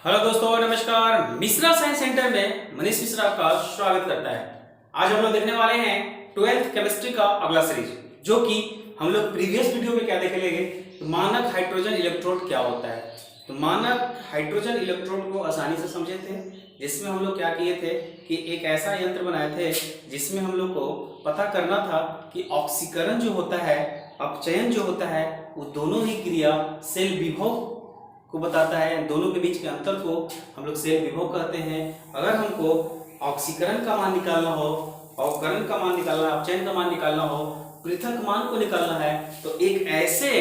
Hello दोस्तों, नमस्कार। Mishra science centre में मनीष मिश्रा का स्वागत करता है। आज हम लोग देखने वाले हैं 12th केमिस्ट्री का अगला सीरीज, जो कि हम लोग प्रीवियस वीडियो में क्या देख लेंगे, तो मानक हाइड्रोजन इलेक्ट्रोड क्या होता है। तो मानक हाइड्रोजन इलेक्ट्रोड को आसानी से समझे थे, जिसमें हम लोग क्या किए थे कि एक ऐसा यंत्र बनाए थे जिसमें हम लोग को पता करना था कि ऑक्सीकरण जो होता है, अपचयन जो होता है, वो दोनों ही क्रिया सेल विभव को बताता है। दोनों के बीच के अंतर को हम लोग सेल विभव कहते हैं। अगर हमको ऑक्सीकरण का मान निकालना हो, अवकरण का मान निकालना, अपचयन का मान निकालना हो, पृथक मान को निकालना है, तो एक ऐसे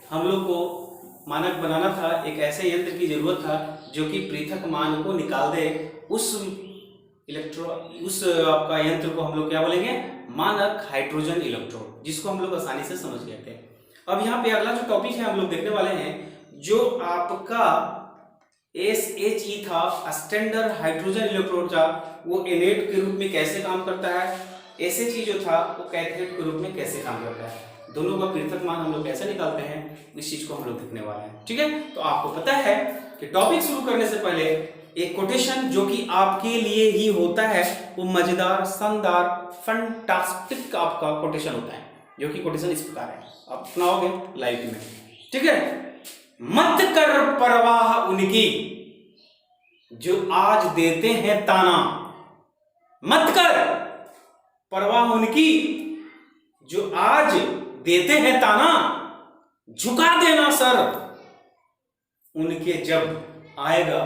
हम लोग को मानक बनाना था, एक ऐसे यंत्र की जरूरत था जो कि पृथक मान को निकाल दे। उस आपका यंत्र को हम लोग क्या बोलेंगे, मानक हाइड्रोजन इलेक्ट्रोड, जिसको हम लोग आसानी से समझ गए थे। अब यहाँ पे अगला जो टॉपिक है हम लोग देखने वाले हैं, जो आपका SHE था, स्टैंडर्ड हाइड्रोजन इलेक्ट्रोड था, वो एनेट के रूप में कैसे काम करता है, SHE जो था वो कैथोड के रूप में कैसे काम करता है, दोनों का पृथक मान हम लोग कैसे निकालते हैं, इस चीज को हम लोग देखने वाले हैं। ठीक है, तो आपको पता है कि टॉपिक शुरू करने से पहले एक कोटेशन जो कि आपके लिए ही होता है, वो मजेदार, शानदार, फंटास्टिक आपका कोटेशन होता है, जो कि कोटेशन इस प्रकार है, आप सुनाओगे लाइव में। ठीक है, मत कर परवाह उनकी जो आज देते हैं ताना, मत कर परवाह उनकी जो आज देते हैं ताना, झुका देना सर उनके जब आएगा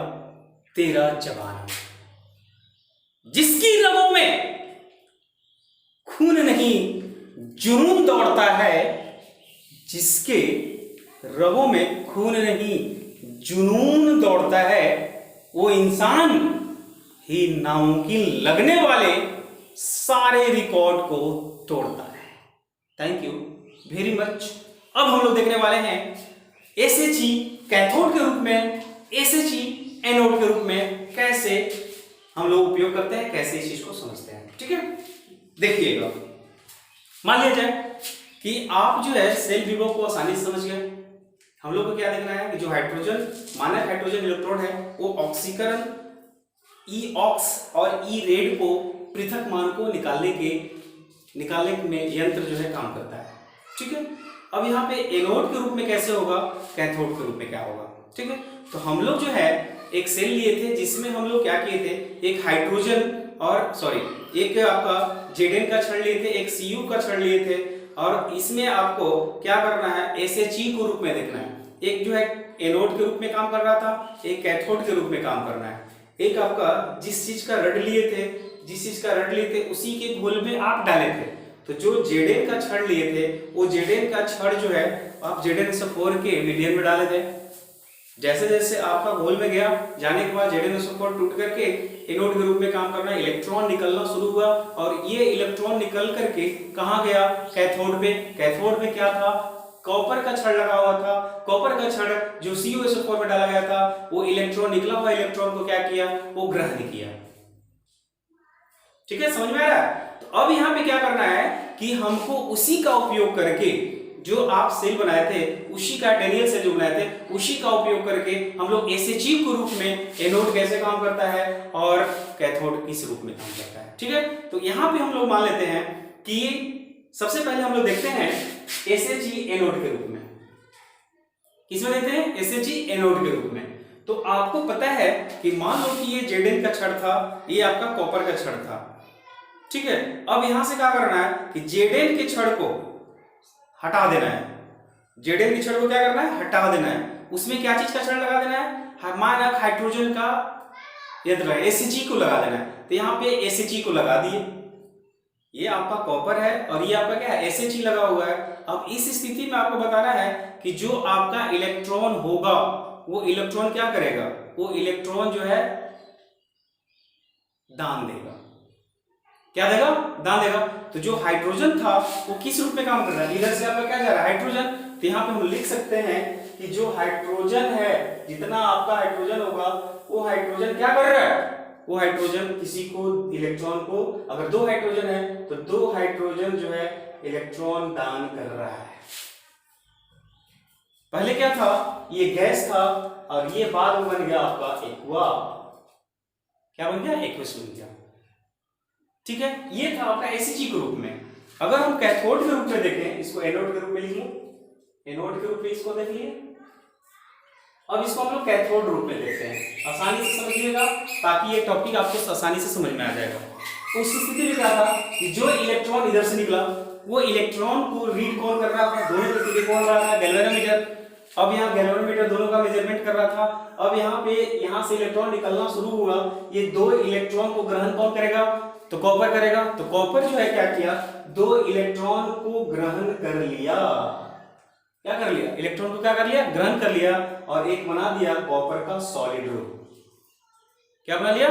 तेरा जमाना। जिसकी रगों में खून नहीं जुनून दौड़ता है, जिसके रगों में खून नहीं जुनून दौड़ता है, वो इंसान ही नामुमकिन लगने वाले सारे रिकॉर्ड को तोड़ता है। Thank you very much. अब हम लोग देखने वाले हैं SHE कैथोड के रूप में, SHE एनोड के रूप में कैसे हम लोग उपयोग करते हैं, कैसे इस चीज को समझते हैं। ठीक है, देखिएगा, मान लिया जाए कि आप जो है सेल विभव को आसानी से समझ गए। हम लोग को क्या देखना है कि जो हाइड्रोजन, मानक हाइड्रोजन इलेक्ट्रोड है, वो ऑक्सीकरण E-ऑक्स और E-रेड को पृथक मान को निकालने में यंत्र जो है काम करता है। ठीक है, अब यहाँ पे एनोड के रूप में कैसे होगा, कैथोड के रूप में क्या होगा। ठीक है, तो हम लोग जो है एक सेल लिए थे जिसमें हम लोग क्या किए थे, एक हाइड्रोजन एक आपका Zn का क्षण लिए थे, एक Cu का क्षण लिए थे, और इसमें आपको क्या करना है, SHE को रूप में देखना है। एक जो है एनोड के रूप में काम कर रहा था, एक कैथोड के रूप में काम करना है। एक आपका जिस चीज का रड लिए थे उसी के घोल में आप डाले थे। तो जो Zn का क्षण लिए थे, वो Zn का क्षण जो है आप Zn-4 के मीडियम में डाले थे। जैसे जैसे आपका घोल में गया, जाने के बाद Zn-4 टूट करके एनोड के रूप में काम करना, इलेक्ट्रॉन निकलना शुरू हुआ, और ये इलेक्ट्रॉन निकल करके कहाँ गया, कैथोड पे। कैथोड में क्या था, कॉपर का छड़ लगा हुआ था। कॉपर का छड़ जो CuSO4 में डाला गया था, वो इलेक्ट्रॉन, निकला हुआ इलेक्ट्रॉन को क्या किया, वो ग्रहण किया। ठीक है, समझ में आ रहा है। तो अब यहाँ पे क्या करना है कि हमको उसी का उपयोग करके, जो आप सेल बनाए थे, उसी का डेनियल सेल जो बनाए थे, उसी का उपयोग करके हम लोग SHE के रूप में एनोड कैसे काम करता है और कैथोड किस रूप में काम करता है। ठीक है, तो यहाँ पे हम लोग मान लेते हैं कि सबसे पहले हम लोग देखते हैं SHE एनोड के रूप में। किसमें देखते हैं, SHE एनोड के रूप में। तो आपको पता है कि मान लो कि ये Zn का छड़ था, ये आपका कॉपर का छड़ था। ठीक है, अब यहां से क्या करना है कि Zn के छड़ को हटा देना है। Zn के छड़ को क्या करना है, हटा देना है। उसमें क्या चीज का छड़ लगा देना है, मानक हाइड्रोजन का यंत्र SHE को लगा देना है। तो यहाँ पे SHE को लगा दिए, ये आपका कॉपर है और ये आपका क्या है, SHE लगा हुआ है। अब इस स्थिति में आपको बताना है कि जो आपका इलेक्ट्रॉन होगा, वो इलेक्ट्रॉन क्या करेगा, वो इलेक्ट्रॉन जो है दान देगा। क्या देगा, दान देगा। तो जो हाइड्रोजन था वो किस रूप में काम कर रहा है, इधर से आपका क्या जा रहा है, हाइड्रोजन। तो यहाँ पे हम लिख सकते हैं कि जो हाइड्रोजन है, जितना आपका हाइड्रोजन होगा, वो हाइड्रोजन क्या कर रहा है, वो हाइड्रोजन किसी को, इलेक्ट्रॉन को, अगर 2 हाइड्रोजन है तो 2 हाइड्रोजन जो है इलेक्ट्रॉन दान कर रहा है। पहले क्या था, ये गैस था और ये बाद में बन गया आपका एक्वा। क्या बन गया? एक्वस बन गया। ठीक है, ये था आपका एसिजी के रूप में। अगर हम कैथोड के रूप में देखें, इसको एनोड के रूप में लिख लो, एनोड के रूप में इसको देख लिए। अब इसको हम लोग कैथोड रूप में देखते हैं, आसानी से समझिएगा ताकि ये टॉपिक आपको आसानी से समझ में आ जाएगा। उस स्थिति में क्या था कि जो इलेक्ट्रॉन इधर से निकला वो इलेक्ट्रॉन को रीड कौन कर रहा था? दोनों तरफ से कौन रहा था? गैल्वेनोमीटर। अब यहाँ गैल्वेनोमीटर दोनों का मेजरमेंट कर रहा था। अब यहाँ पे यहाँ से इलेक्ट्रॉन निकलना शुरू हुआ, ये दो इलेक्ट्रॉन को ग्रहण कौन करेगा? तो कॉपर करेगा। तो कॉपर जो है क्या किया, दो इलेक्ट्रॉन को ग्रहण कर लिया। क्या कर लिया? इलेक्ट्रॉन को क्या कर लिया? ग्रहण कर लिया और एक बना दिया कॉपर का सॉलिड ग्रुप। क्या बना लिया?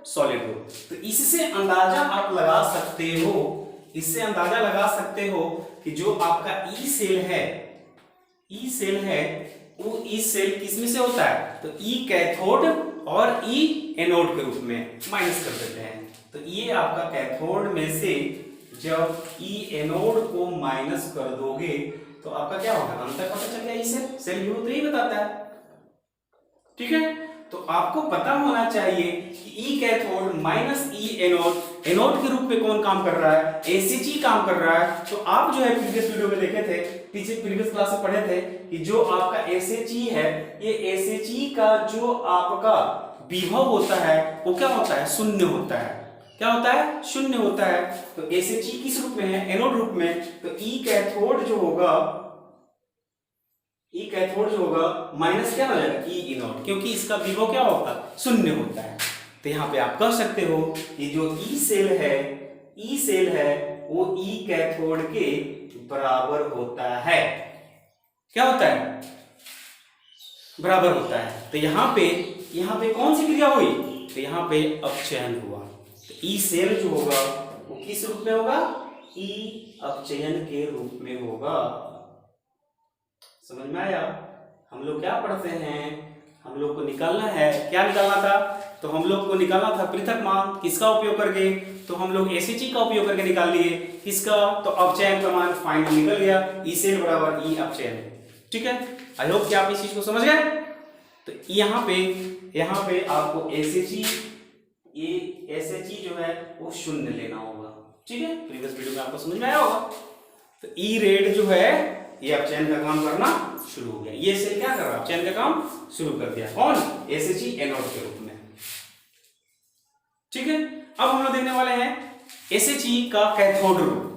Solid group. तो इससे अंदाजा आप लगा सकते हो, इससे अंदाजा लगा सकते हो कि जो आपका ई सेल है, ई सेल है, वो ई सेल किसमें से होता है? तो ई कैथोड और ई एनोड के रूप में माइनस कर देते हैं। तो ये आपका कैथोड में से जब ई एनोड को माइनस कर दोगे तो आपका क्या होगा? अंतर पता चल गया। ई सेल यू तो यही बताता है। ठीक है, तो आपको पता होना चाहिए कि ई कैथोड माइनस ई एनोड, एनोड के रूप में कौन काम कर रहा है? एसिजी काम कर रहा है। तो आप जो है प्रीवियस वीडियो में देखे थे, पीछे प्रीवियस क्लास में पढ़े थे कि जो आपका एसएचई है, ये एसएचई का जो आपका विभव होता है वो क्या होता है? शून्य होता है। क्या होता है? शून्य होता है। तो एसएचई किस रूप में है? एनोड रूप में। तो ई कैथोड जो होगा, ई कैथोड जो होगा माइनस क्या हो जाएगा? ई एनोड, क्योंकि इसका विभव क्या होता है? शून्य होता है। तो यहाँ पे आप कह सकते हो कि जो ई सेल है, ई सेल है वो ई कैथोड के बराबर होता है। क्या होता है? बराबर होता है। तो यहाँ पे कौन सी क्रिया हुई? तो यहाँ पे अपचयन हुआ। तो ई सेल जो होगा वो किस रूप में होगा? ई अपचयन के रूप में होगा। समझ में आया? हम लोग क्या पढ़ते हैं? हम लोग को निकालना है, क्या निकालना था? तो हम लोग को निकालना था पृथक मान। किसका उपयोग करके? तो हम लोग एसिजी का उपयोग करके निकाल लिए। किसका? तो अपचयन का मान फाइनल निकल गया, ई सेल बराबर ई अपचयन। ठीक है, आई होप कि आप इस चीज को समझ गए। तो यहाँ पे आपको एसिजी, ये एसएचई जो है वो शून्य लेना होगा। ठीक है, प्रीवियस वीडियो में आपको समझ में आया होगा। तो ई रेड जो है ये अपचयन का काम करना शुरू हो गया। ये सेल क्या कर रहा है? अपचयन का काम शुरू कर दिया। कौन? एसएचई एनोड के रूप में। ठीक है, अब हम लोग देखने वाले हैं एसएचई का कैथोड रूप।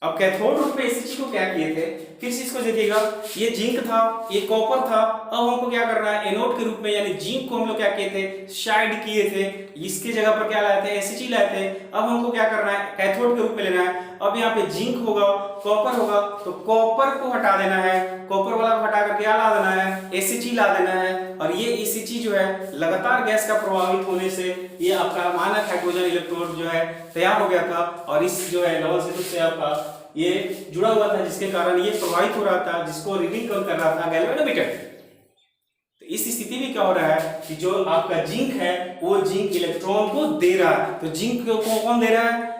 अब कैथोड रूप में एसएचई को क्या किए थे? फिर से इसको देखिएगा, ये जिंक था, ये कॉपर था। अब हमको क्या करना है? एनोड के रूप में, यानी जिंक को हम लोग क्या किए थे? साइड किए थे। इसके जगह पर क्या लाए थे? एसएचई लाए थे। अब हमको क्या करना है? कैथोड के रूप में लेना है। अब यहाँ पे जिंक होगा, कॉपर होगा, तो कॉपर को हटा देना है, कॉपर वाला को हटा करके क्या ला देना है? एसएचई ला देना है। और ये एसएचई जो है लगातार गैस का प्रभावित होने से ये आपका मानक हाइड्रोजन इलेक्ट्रोड जो है तैयार हो गया था और इस जो है लवण सेतु से आपका ये जुड़ा हुआ था, जिसके कारण ये प्रभावित हो रहा था, जिसको रीडिंग कम कर रहा था गैल्वेनोमीटर। तो इस स्थिति में क्या हो रहा है कि जो आपका जिंक है वो जिंक इलेक्ट्रॉन को दे रहा है। तो जिंक को कौन दे रहा है?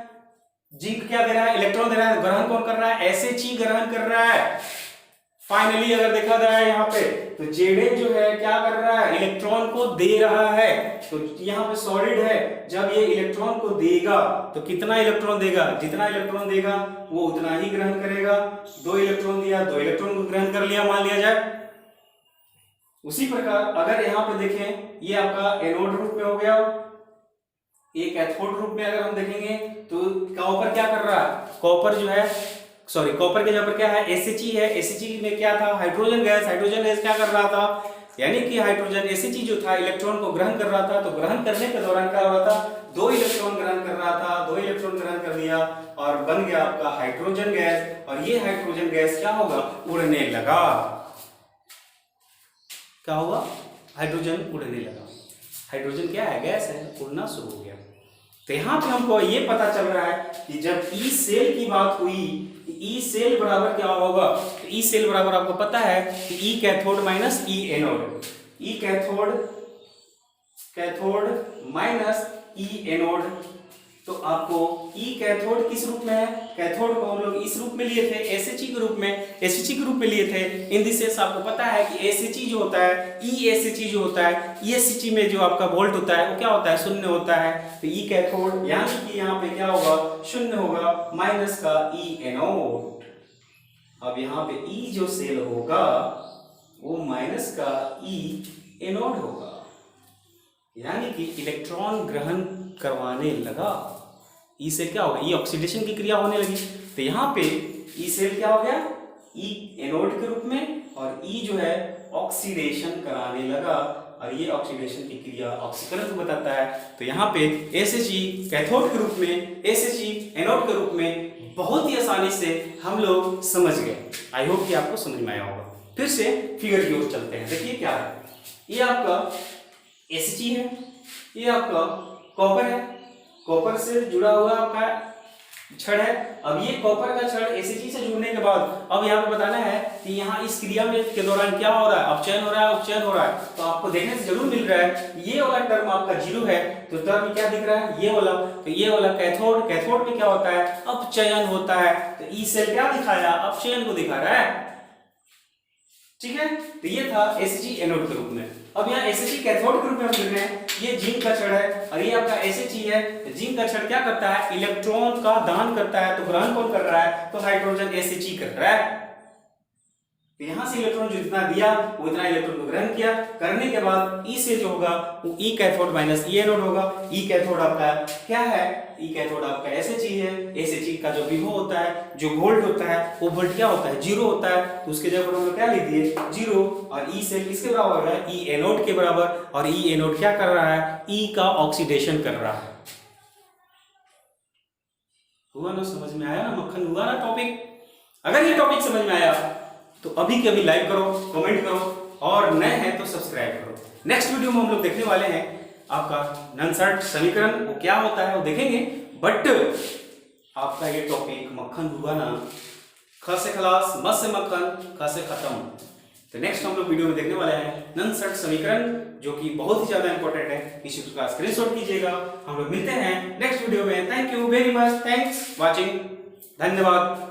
जिंक क्या दे रहा है? इलेक्ट्रॉन दे रहा है। ग्रहण कौन कर रहा है? एसएचई ग्रहण कर रहा है। फाइनली अगर देखा जाए यहाँ पे तो जेड जो है क्या कर रहा है? इलेक्ट्रॉन को दे रहा है। तो यहाँ पे सॉलिड है, जब ये इलेक्ट्रॉन को देगा तो कितना इलेक्ट्रॉन देगा? जितना इलेक्ट्रॉन देगा वो उतना ही ग्रहण करेगा। 2 इलेक्ट्रॉन दिया, 2 इलेक्ट्रॉन को ग्रहण कर लिया, मान लिया जाए। उसी प्रकार अगर यहाँ पे देखें, ये आपका एनोड रूप में हो गया, ये कैथोड रूप में अगर हम देखेंगे तो कॉपर क्या कर रहा है? कॉपर जो है, सॉरी, कॉपर के जगह पर क्या है? एसएचई है। एसएचई में क्या था? Hydrogen gas. हाइड्रोजन गैस क्या कर रहा था? यानी कि हाइड्रोजन एसएचई जो था इलेक्ट्रॉन को ग्रहण कर रहा था। तो ग्रहण करने के दौरान क्या हो रहा था? 2 इलेक्ट्रॉन ग्रहण कर रहा था, 2 इलेक्ट्रॉन ग्रहण कर लिया और बन गया आपका हाइड्रोजन गैस। और ये हाइड्रोजन गैस क्या होगा? उड़ने लगा। क्या होगा? हाइड्रोजन उड़ने लगा। हाइड्रोजन क्या है? गैस है, उड़ना शुरू हो गया। तो यहाँ पे हमको ये पता चल रहा है कि जब ई सेल की बात हुई, ई सेल बराबर क्या होगा? तो ई सेल बराबर आपको पता है कि ई कैथोड माइनस ई एनोड। ई कैथोड माइनस ई एनोड। तो आपको ई कैथोड किस रूप में है, कैथोड को हम लोग इस रूप में लिए थे, एसएचई के रूप में, एसएचई के रूप में लिए थे। इन दिस सेंस आपको पता है कि एसएचई जो होता है, ई एसएचई जो होता है, ई एसएचई में जो आपका वोल्ट होता है वो क्या होता है, शून्य होता है। तो ई कैथोड यानी कि यहाँ पे क्या होगा, शून्य होगा, माइनस का ई एनोड। अब यहाँ पे ई जो सेल होगा वो माइनस का ई एनोड होगा, यानी कि इलेक्ट्रॉन ग्रहण करवाने लगा। ई से क्या होगा, ई ऑक्सीडेशन की क्रिया होने लगी। तो यहाँ पे ई सेल क्या हो गया, ई एनोड के रूप में, और ई जो है ऑक्सीडेशन कराने लगा, और ये ऑक्सीडेशन की क्रिया ऑक्सीकरण को बताता है। तो यहाँ पे एसएचई कैथोड के रूप में, एसएचई एनोड के रूप में बहुत ही आसानी से हम लोग समझ गए। आई होप कि आपको समझ में आया होगा। फिर से फिगर की ओर चलते हैं। देखिए क्या है, ये आपका एसएचई है, ये आपका कॉपर है, कॉपर से जुड़ा हुआ आपका छड़ है। अब ये कॉपर का छड़ एसएचई से जुड़ने के बाद अब यहाँ पे बताना है कि यहाँ इस क्रिया में के दौरान क्या हो रहा है, अपचयन हो रहा है, उपचयन हो रहा है। तो आपको देखने से जरूर मिल रहा है ये वाला टर्म आपका जीरो है, तो टर्म क्या दिख रहा है, ये वाला। तो ये वाला कैथोड, कैथोड में क्या होता है, अपचयन होता है। तो ई सेल क्या दिखाया, अपचयन को दिखा रहा है, ठीक है। तो ये था एसएचई एनोड के रूप में। अब यहाँ एसएचई कैथोड के रूप में हम देख रहे हैं, ये जिंक का छड़ है और ये आपका एसएचई है। तो जिंक का छड़ क्या करता है, इलेक्ट्रॉन का दान करता है। तो ग्रहण कौन कर रहा है, तो हाइड्रोजन एसएचई कर रहा है। तो यहाँ से इलेक्ट्रॉन जो जितना दिया वो इतना इलेक्ट्रॉन को ग्रहण किया, करने के बाद ई से जो होगा वो ई कैथोड माइनस ई एनोड होगा। ई कैथोड आपका क्या है, ई कैथोड आपका एसएचई है। एसएचई का जो विभव होता है, जो वोल्ट होता है, वो वोल्ट क्या होता है, जीरो होता है। तो उसके जगह पर हम लोग क्या लिख दिए, जीरो। और ई सेल किसके बराबर है, ई एनोड के बराबर। और ई एनोड क्या कर रहा है, ई का ऑक्सीडेशन कर रहा है। हुआ ना, समझ में आया ना, मक्खन हुआ ना टॉपिक। अगर ये टॉपिक समझ में आया तो अभी के अभी लाइक करो, कमेंट करो, और नए हैं तो सब्सक्राइब करो। नेक्स्ट वीडियो में हम लोग देखने वाले हैं आपका ननसर्ट समीकरण, वो क्या होता है वो देखेंगे। बट आपका ये टॉपिक मक्खन हुआ ना, ख से खलास, म से मक्खन, ख से खत्म। तो नेक्स्ट हम लोग वीडियो में देखने वाले हैं ननसर्ट समीकरण, जो कि बहुत ही ज्यादा इंपॉर्टेंट है। इसी का स्क्रीनशॉट कीजिएगा। हम लोग मिलते हैं नेक्स्ट वीडियो में। Thank you very much, thanks watching, धन्यवाद।